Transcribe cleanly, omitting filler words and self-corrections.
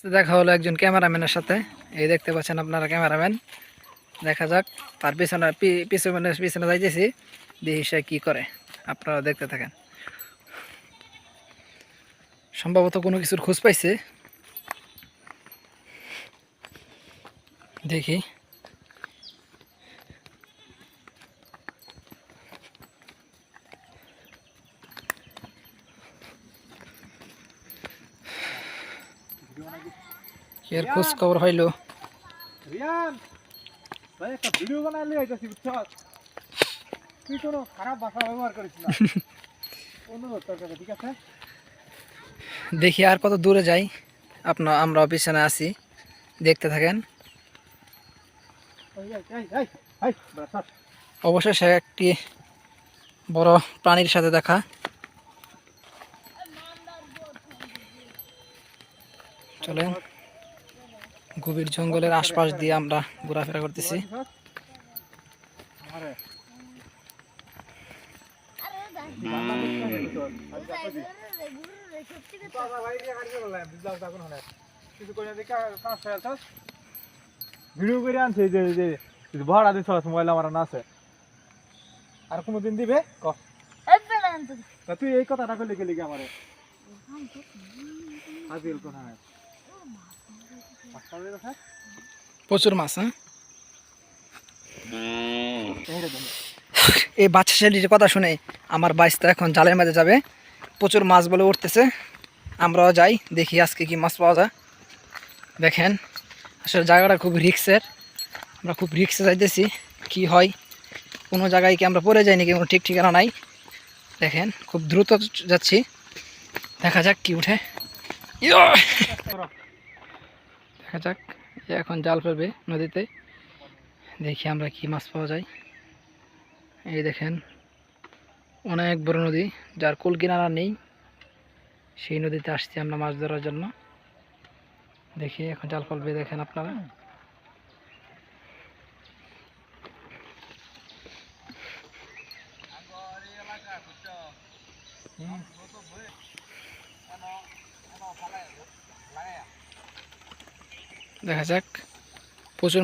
দেখা হলো একজন ক্যামেরাম্যানের সাথে। এই দেখতে পাচ্ছেন আপনারা ক্যামেরাম্যান। দেখা যাক তার পিছনে পিছনে যাইতেছি, দেখি সে কি করে, আপনারা দেখতে থাকেন। সম্ভবত কোনো কিছুর খোঁজ পাইছে, দেখি। এর খোঁজ খবর হইল। রিয়ান ভাই একটা ভিডিও বানাইলে আইতাছি বুঝছস, তুই কোনো খারাপ ভাষা ব্যবহার করিস না। অনুরোধ তোর কাছে, ঠিক আছে? দেখি আর কত দূরে যাই। আমরা পিছনে আছি, দেখতে থাকেন। অবশেষে একটি বড় প্রাণীর সাথে দেখা। চলেন, গভীর জঙ্গলের আশপাশ দিয়ে আমরা ঘোরাফেরা করতেছি। ভিডিও করে আনছে যে ভাড়া দিছ মোবাইল আমার না আছে, আর কোনদিন দিবে ক? তুই এই কথাটা কইলে গেলি কি আমারে আজিল কোন হয় প্রচুর মাছ। এই বাচ্চা ছেলেটির কথা শুনে আমার বাইশটা এখন জালের মাঝে যাবে। প্রচুর মাছ বলে উঠতেছে, আমরাও যাই, দেখি আজকে কি মাছ পাওয়া যায়। দেখেন আসলে জায়গাটা খুব রিক্সের, আমরা খুব রিক্সে যাইতেছি। কি হয়, কোনো জায়গায় কি আমরা পড়ে যাইনি, কি কোনো ঠিক ঠিকানা নাই। দেখেন খুব দ্রুত যাচ্ছি, দেখা যাক কি উঠে। দেখা যাক, এখন জাল ফেলবে নদীতে, দেখি আমরা কি মাছ পাওয়া যায়। এই দেখেন অনেক বড় নদী, যার কুল কিনারা নেই, সেই নদীতে আসছি আমরা মাছ ধরার জন্য। দেখি এখন জাল ফেলবে, দেখেন আপনারা। দেখা যাক, প্রচুর